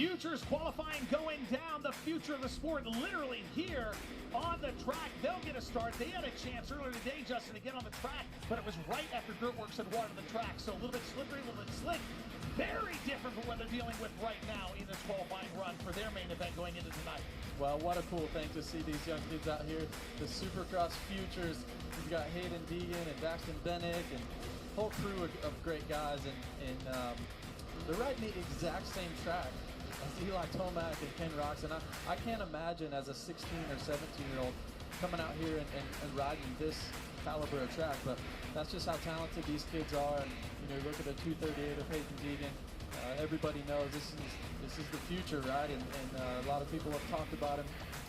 Futures qualifying going down. The future of the sport literally here on the track. They'll get a start. They had a chance earlier today, Justin, to get on the track, but it was right after Dirtworks had watered the track. So a little bit slippery, a little bit slick. Very different from what they're dealing with right now in this qualifying run for their main event going into tonight. Well, what a cool thing to see these young kids out here. The Supercross Futures. You've got Hayden Deegan and Daxton Bennick and a whole crew of great guys. And they're riding the exact same track as Eli Tomac and Ken Roxon. I can't imagine as a 16 or 17-year-old coming out here and riding this caliber of track, but that's just how talented these kids are. And you know, look at the 238 of Hayden Deegan. Everybody knows this is the future, right? And a lot of people have talked about him.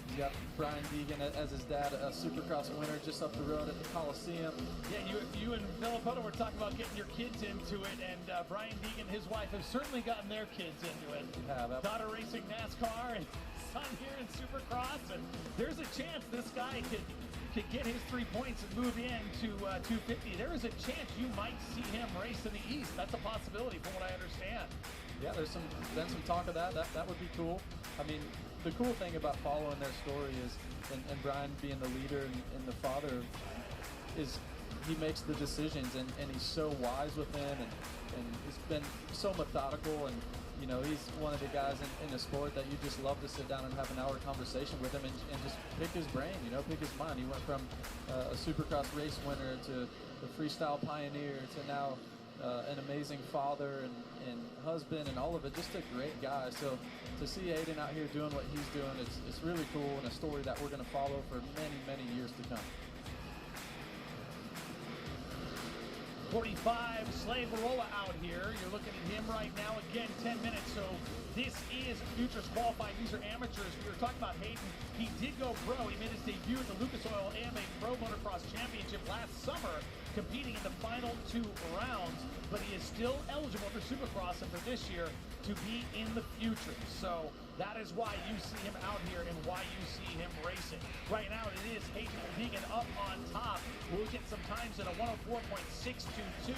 He's got Brian Deegan as his dad, a Supercross winner just up the road at the Coliseum. Yeah, you and Filippo were talking about getting your kids into it, and Brian Deegan and his wife have certainly gotten their kids into it. Yeah, daughter racing NASCAR and son here in Supercross, and there's a chance this guy could get his 3 points and move into 250. There is a chance you might see him race in the East. That's a possibility from what I understand. Yeah, there's been some talk of that. That would be cool. I mean, the cool thing about following their story is, and Brian being the leader and the father, is he makes the decisions and he's so wise with them and he's been so methodical, and you know, he's one of the guys in the sport that you just love to sit down and have an hour conversation with him and just pick his brain, you know, pick his mind. He went from a Supercross race winner to the freestyle pioneer to now an amazing father and husband and all of it, just a great guy. So to see Hayden out here doing what he's doing, it's really cool, and a story that we're going to follow for many, many years to come. 45, Slade Barola out here. You're looking at him right now. Again, 10 minutes. So this is Futures qualifying. These are amateurs. We were talking about Hayden. He did go pro. He made his debut at the Lucas Oil AMA Pro Motocross Championship last summer, competing in the final 2 rounds. But he is still eligible for Supercross and for this year to be in the Futures. So that is why you see him out here and why you see him racing. Right now it is Hayden Deegan up on top. We'll get some times in a 104.622,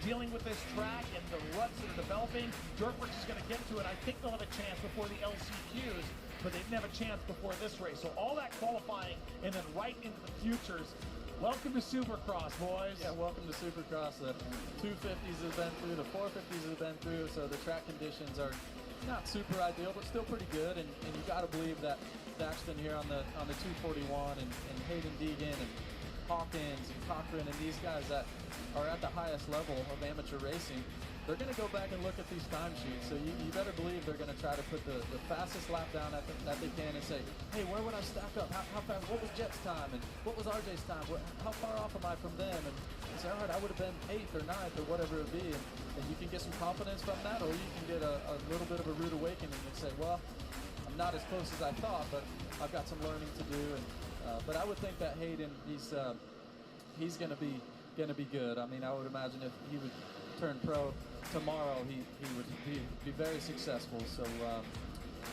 dealing with this track and the ruts that are developing. Dirtworks is going to get to it. I think they'll have a chance before the LCQs, but they didn't have a chance before this race. So all that qualifying and then right into the Futures. Welcome to Supercross, boys. Yeah, welcome to Supercross. The 250s have been through, the 450s have been through, so the track conditions are not super ideal, but still pretty good. And you got to believe that Daxton here on the 241 and Hayden Deegan and Hawkins and Cochran and these guys that are at the highest level of amateur racing, they're going to go back and look at these timesheets. So you better believe they're going to try to put the fastest lap down that they can and say, hey, where would I stack up? How fast? What was Jet's time? And what was RJ's time? How far off am I from them? And say, all right, I would have been 8th or 9th or whatever it would be. And you can get some confidence from that, or you can get a little bit of a rude awakening and say, well, I'm not as close as I thought, but I've got some learning to do. And but I would think that Hayden, he's going to be good. I mean, I would imagine if he would turn pro tomorrow, he would be very successful. So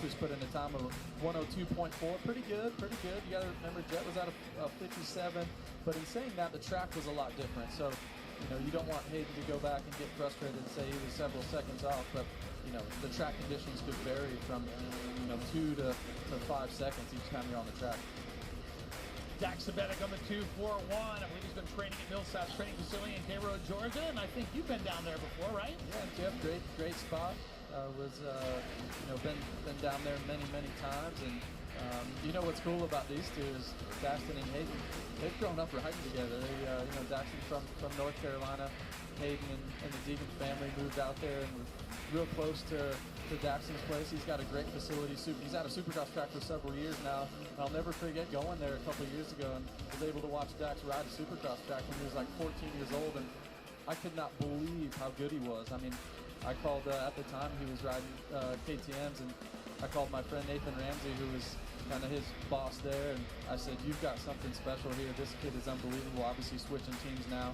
just put in a time of 102.4, pretty good. You got to remember, Jet was at a 57, but in saying that, the track was a lot different. So you know, you don't want Hayden to go back and get frustrated and say he was several seconds off, but you know, the track conditions could vary from 2 to 5 seconds each time you're on the track. Daxton Bennick on the 241. I believe he's been training at Millsaps Training Facility in Cairo, Georgia, and I think you've been down there before, right? Yeah, Jeff, great spot. Been down there many times, and you know what's cool about these two is Daxton and Hayden. They've grown up riding together. Daxton from North Carolina, Hayden and the Deegan family moved out there and was real close to Daxton's place. He's got a great facility. He's at a Supercross track for several years now. And I'll never forget going there a couple of years ago and was able to watch Dax ride a Supercross track when he was like 14 years old, and I could not believe how good he was. I mean, I called at the time he was riding KTMs, and I called my friend Nathan Ramsey, who was kind of his boss there, and I said, you've got something special here. This kid is unbelievable. Obviously switching teams now,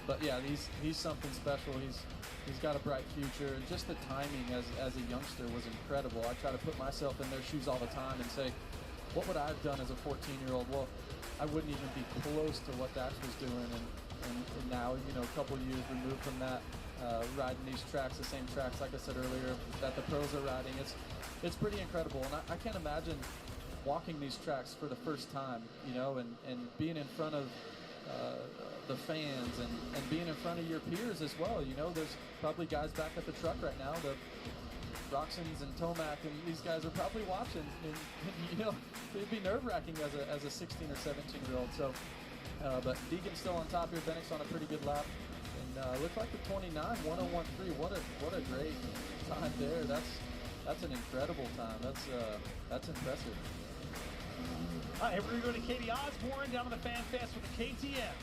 but yeah, he's something special. He's got a bright future, and just the timing as a youngster was incredible. I try to put myself in their shoes all the time and say, what would I have done as a 14-year-old? Well, I wouldn't even be close to what Dax was doing, and now, a couple of years removed from that, riding these tracks, the same tracks, like I said earlier, that the pros are riding. It's pretty incredible, and I can't imagine walking these tracks for the first time, you know, and being in front of the fans and being in front of your peers as well. You know, there's probably guys back at the truck right now, the Roxons and Tomac, and these guys are probably watching, and you know, it'd be nerve-wracking as a 16 or 17-year-old. So, but Deegan's still on top here. Bennick's on a pretty good lap, and looked like the 29, 101.3. What a great time there. That's an incredible time. That's impressive. All right, we're going to Katie Osborne down on the Fan Fest with the KTM.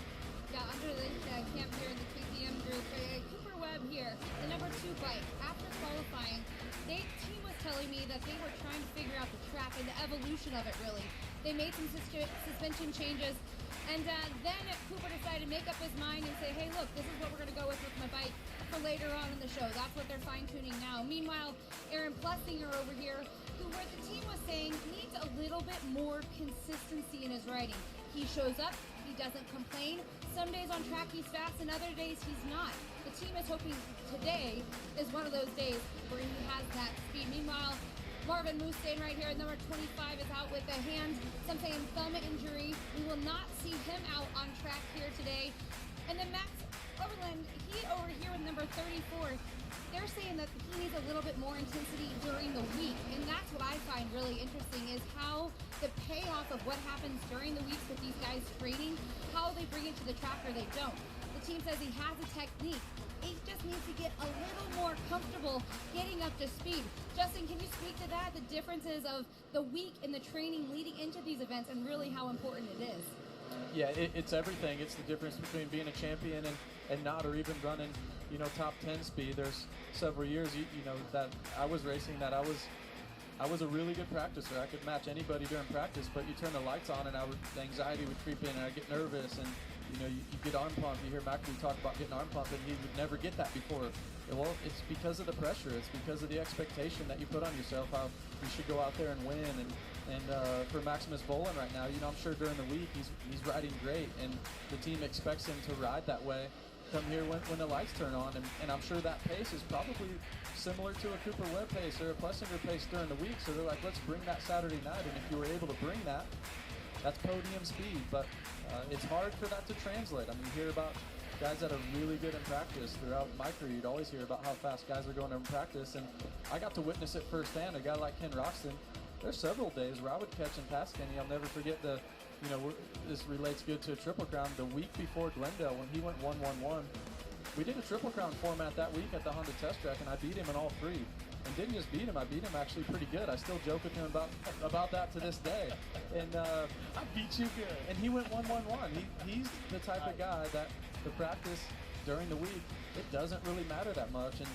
Yeah, under the camp here in the KTM group, Cooper Webb here, the number 2 bike. After qualifying, team was telling me that they were trying to figure out the track and the evolution of it, really. They made some suspension changes, and then Cooper decided to make up his mind and say, hey, look, this is what we're going to go with my bike for later on in the show. That's what they're fine-tuning now. Meanwhile, Aaron Plessinger over here, who the team was saying needs a little bit more consistency in his riding. He shows up, he doesn't complain. Some days on track he's fast, and other days he's not. The team is hoping today is one of those days where he has that speed. Meanwhile, Marvin Mustaine right here, number 25, is out with a hand, some saying thumb injury. We will not see him out on track here today. And then Max Overland, he over here with number 34, they're saying that he needs a little bit more intensity during the week. And that's what I find really interesting, is how the payoff of what happens during the weeks with these guys training, how they bring it to the track or they don't. The team says he has a technique. He just needs to get a little more comfortable getting up to speed. Justin, can you speak to that? The differences of the week and the training leading into these events and really how important it is. Yeah, it's everything. It's the difference between being a champion and not, or even running, you know, top 10 speed. There's several years, you know, that I was racing that I was a really good practicer. I could match anybody during practice, but you turn the lights on and the anxiety would creep in and I'd get nervous, and you know, you get arm pump. You hear McAfee talk about getting arm pump, and he would never get that before. Well, it's because of the pressure. It's because of the expectation that you put on yourself, how you should go out there and win. And for Maximus Volan right now, you know, I'm sure during the week he's riding great, and the team expects him to ride that way. Come here when the lights turn on, and I'm sure that pace is probably similar to a Cooper Webb pace or a Plessinger pace during the week. So they're like, let's bring that Saturday night, and if you were able to bring that, that's podium speed. But it's hard for that to translate. I mean, you hear about guys that are really good in practice. Throughout my career, you'd always hear about how fast guys are going in practice, and I got to witness it firsthand. A guy like Ken Roxton, there's several days where I would catch and pass Kenny. I'll never forget you know, this relates good to a Triple Crown. The week before Glendale, when he went 1-1-1, we did a Triple Crown format that week at the Honda Test Track, and I beat him in all 3. And didn't just beat him, I beat him actually pretty good. I still joke with him about that to this day. And I beat you good. And he went 1-1-1. He's the type of guy that the practice during the week, it doesn't really matter that much. And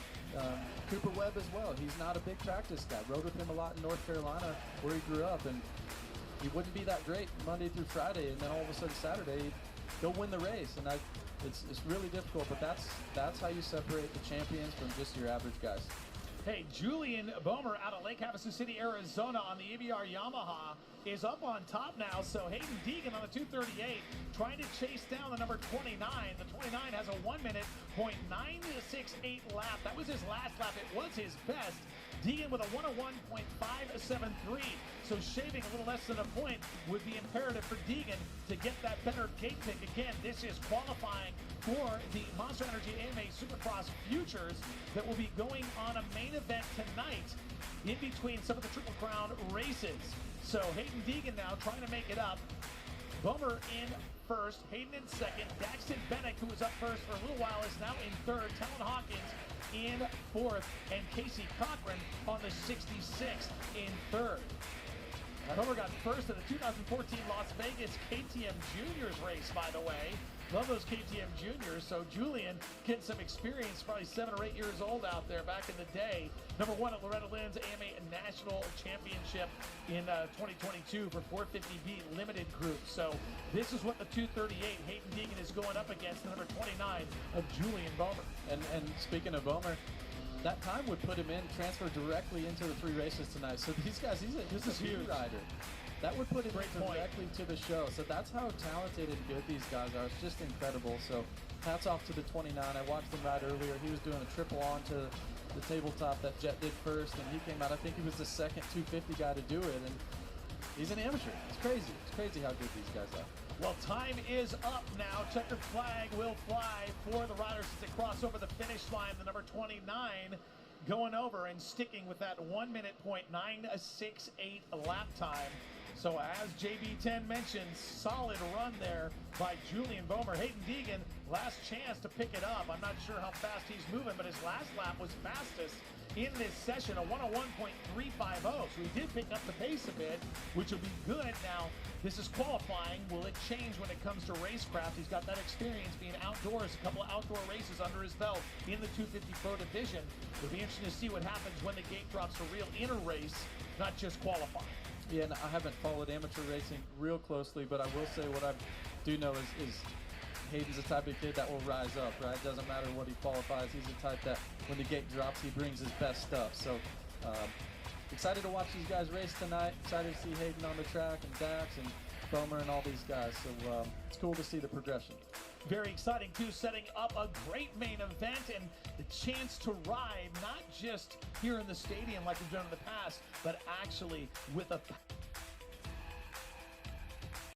Cooper Webb as well. He's not a big practice guy. Rode with him a lot in North Carolina where he grew up, and he wouldn't be that great Monday through Friday, and then all of a sudden Saturday, he'll win the race. And it's really difficult, but that's how you separate the champions from just your average guys. Hey, Julian Bomer out of Lake Havasu City, Arizona on the ABR Yamaha is up on top now. So Haiden Deegan on the 238 trying to chase down the number 29. The 29 has a 1:09.68 lap. That was his last lap. It was his best. Deegan with a 101.573. So shaving a little less than a point would be imperative for Deegan to get that better gate pick. Again, this is qualifying for the Monster Energy AMA Supercross Futures that will be going on a main event tonight in between some of the Triple Crown races. So Haiden Deegan now trying to make it up. Bummer in first, Hayden in second. Daxton Bennick, who was up first for a little while, is now in third. Talon Hawkins in fourth, and Casey Cochran on the 66th in third. Bummer got first in the 2014 Las Vegas KTM Juniors race, by the way. Love those KTM Juniors. So Julian getting some experience, probably 7 or 8 years old out there back in the day. Number 1 at Loretta Lynn's AMA National Championship in 2022 for 450B Limited Group. So this is what the 238 Hayden Deegan is going up against, the number 29 of Julian Bomer. And speaking of Bomer, that time would put him in, transfer directly into the 3 races tonight. So these guys, this is a huge rider. That would put him directly to the show. So that's how talented and good these guys are. It's just incredible. So hats off to the 29. I watched him ride earlier. He was doing a triple onto the tabletop that Jet did first, and he came out. I think he was the second 250 guy to do it, and he's an amateur. It's crazy. It's crazy how good these guys are. Well, time is up now. Checkered flag will fly for the riders as they cross over the finish line. The number 29 going over and sticking with that 1 minute point 9.68 lap time. So as JB10 mentioned, solid run there by Julian Bomer. Hayden Deegan, last chance to pick it up. I'm not sure how fast he's moving, but his last lap was fastest in this session, a 101.350. So he did pick up the pace a bit, which will be good. Now, this is qualifying. Will it change when it comes to racecraft? He's got that experience being outdoors, a couple of outdoor races under his belt in the 250 Pro Division. It'll be interesting to see what happens when the gate drops for real in a race, not just qualifying. Yeah, and I haven't followed amateur racing real closely, but I will say what I do know is Hayden's the type of kid that will rise up, right? Doesn't matter what he qualifies. He's the type that when the gate drops, he brings his best stuff. So excited to watch these guys race tonight. Excited to see Hayden on the track and Dax and Bomer and all these guys. So it's cool to see the progression. Very exciting, too, setting up a great main event and the chance to ride, not just here in the stadium like we've done in the past, but actually with a